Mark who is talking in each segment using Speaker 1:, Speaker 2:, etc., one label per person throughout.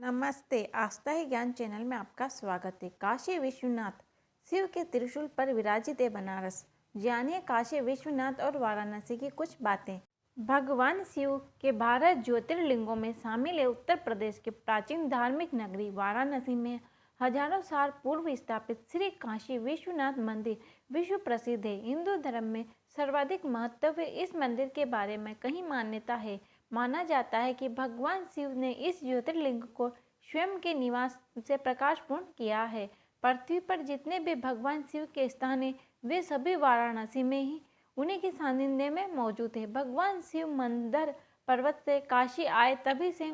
Speaker 1: नमस्ते। आस्था ही ज्ञान चैनल में आपका स्वागत है। काशी विश्वनाथ शिव के त्रिशूल पर विराजित है बनारस। जानिए काशी विश्वनाथ और वाराणसी की कुछ बातें। भगवान शिव के 12 ज्योतिर्लिंगों में शामिल है उत्तर प्रदेश की प्राचीन धार्मिक नगरी वाराणसी में हजारों साल पूर्व स्थापित श्री काशी विश्वनाथ मंदिर विश्व प्रसिद्ध है। हिंदू धर्म में सर्वाधिक महत्व इस मंदिर के बारे में कई मान्यता है। माना जाता है कि भगवान शिव ने इस ज्योतिर्लिंग को स्वयं के निवास से प्रकाशपूर्ण किया है। पृथ्वी पर जितने भी भगवान शिव के स्थान हैं वे सभी वाराणसी में ही उन्हीं के सानिध्य में मौजूद है। भगवान शिव मंदर पर्वत से काशी आए तभी से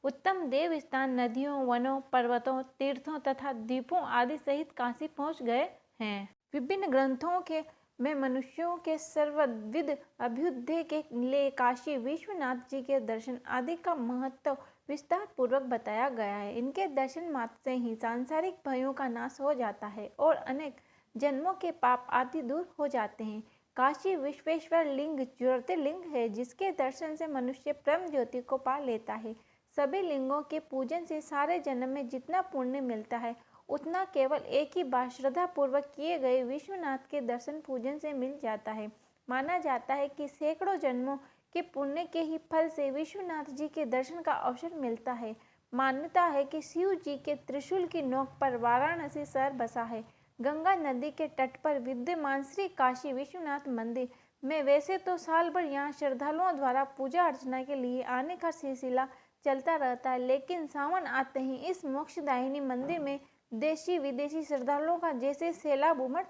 Speaker 1: उत्तम देव स्थान नदियों, वनों, पर्वतों, तीर्थों तथा द्वीपों आदि सहित काशी पहुंच गए हैं। विभिन्न ग्रंथों के में मनुष्यों के सर्वविध अभ्युदय के लिए काशी विश्वनाथ जी के दर्शन आदि का महत्व विस्तार पूर्वक बताया गया है। इनके दर्शन मात्र से ही सांसारिक भयों का नाश हो जाता है और अनेक जन्मों के पाप आदि दूर हो जाते हैं। काशी विश्वेश्वर लिंग ज्योतिर्लिंग है जिसके दर्शन से मनुष्य परम ज्योति को पा लेता है। सभी लिंगों के पूजन से सारे जन्म में जितना पुण्य मिलता है उतना केवल एक ही बार श्रद्धा पूर्वक किए गए विश्वनाथ के दर्शन पूजन से मिल जाता है। माना जाता है कि सैकड़ों जन्मों के पुण्य के ही फल से विश्वनाथ जी के दर्शन का अवसर मिलता है। मान्यता है कि शिव जी के त्रिशूल की नोक पर वाराणसी शहर बसा है। गंगा नदी के तट पर विद्यमान श्री काशी विश्वनाथ मंदिर में वैसे तो साल भर यहाँ श्रद्धालुओं द्वारा पूजा अर्चना के लिए आने का सिलसिला चलता रहता है, लेकिन सावन आते ही इस मोक्षदायिनी मंदिर में देशी विदेशी श्रद्धालुओं का जैसे सैलाब उमड़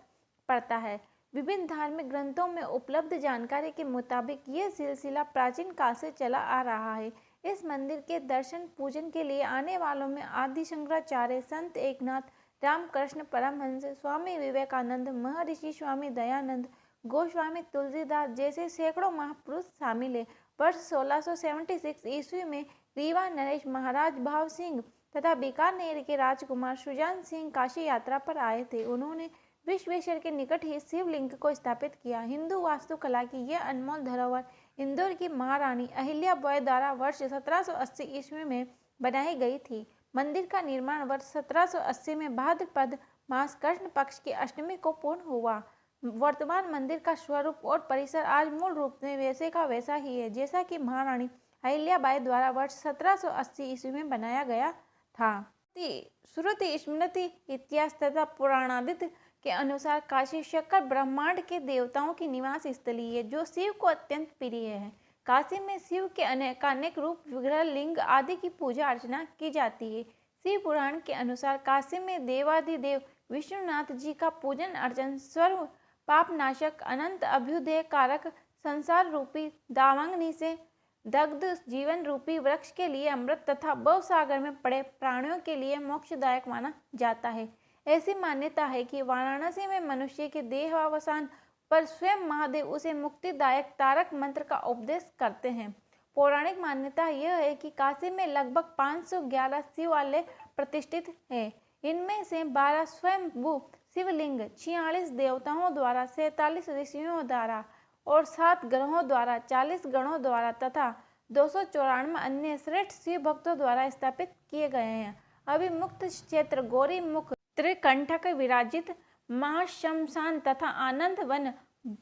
Speaker 1: पड़ता है। विभिन्न धार्मिक ग्रंथों में उपलब्ध जानकारी के मुताबिक यह सिलसिला प्राचीन काल से चला आ रहा है। इस मंदिर के दर्शन पूजन के लिए आने वालों में आदि शंकराचार्य, संत एकनाथ, रामकृष्ण परमहंस, स्वामी विवेकानंद, महर्षि स्वामी दयानंद, गोस्वामी तुलसीदास जैसे सैकड़ों महापुरुष शामिल है। वर्ष 1676 ईस्वी में रीवा नरेश महाराज भाव सिंह तथा बीकानेर के राजकुमार सुजान सिंह काशी यात्रा पर आए थे। उन्होंने विश्वेश्वर के निकट ही शिवलिंग को स्थापित किया। हिंदू वास्तुकला की यह अनमोल धरोहर इंदौर की महारानी अहिल्याबाई द्वारा वर्ष 1780 ईस्वी में बनाई गई थी। मंदिर का निर्माण वर्ष 1780 में भाद्रपद मास कृष्ण पक्ष की अष्टमी को पूर्ण हुआ। वर्तमान मंदिर का स्वरूप और परिसर आज मूल रूप में वैसे का वैसा ही है जैसा कि महारानी अहिल्याबाई द्वारा वर्ष 1780 ईस्वी में बनाया गया था। श्रुति, स्मृति, इतिहास तथा पुराणादित के अनुसार काशी शंकर ब्रह्मांड के देवताओं की निवास स्थली है जो शिव को अत्यंत प्रिय है। काशी में शिव के अनेक रूप, विग्रह, लिंग आदि की पूजा अर्चना की जाती है। शिव पुराण के अनुसार काशी में देवाधिदेव विश्वनाथ जी का पूजन अर्चन सर्व पाप नाशक, अनंत अभ्युदय कारक, संसार रूपी दावाग्नि से दग्ध जीवन रूपी वृक्ष के लिए अमृत तथा भवसागर में पड़े प्राणियों के लिए मोक्षदायक माना जाता है। ऐसी मान्यता है कि वाराणसी में मनुष्य के देहावसान पर स्वयं महादेव उसे मुक्तिदायक तारक मंत्र का उपदेश करते हैं। पौराणिक मान्यता यह है कि काशी में लगभग 511 शिवालय प्रतिष्ठित हैं। इनमें से 12 स्वयंभू शिवलिंग, 46 देवताओं द्वारा, 47 ऋषियों द्वारा और 7 ग्रहों द्वारा, 40 गणों द्वारा तथा 294 अन्य श्रेष्ठ शिव भक्तों द्वारा स्थापित किए गए हैं। अभिमुक्त क्षेत्र गौरी मुख, त्रिकंठक विराजित महाश्मशान तथा आनंद वन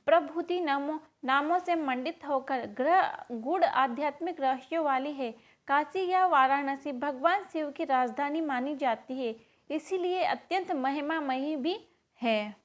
Speaker 1: प्रभृति नामों से मंडित होकर गूढ़ आध्यात्मिक रहस्यों वाली है। काशी या वाराणसी भगवान शिव की राजधानी मानी जाती है, इसीलिए अत्यंत महिमामयी भी है।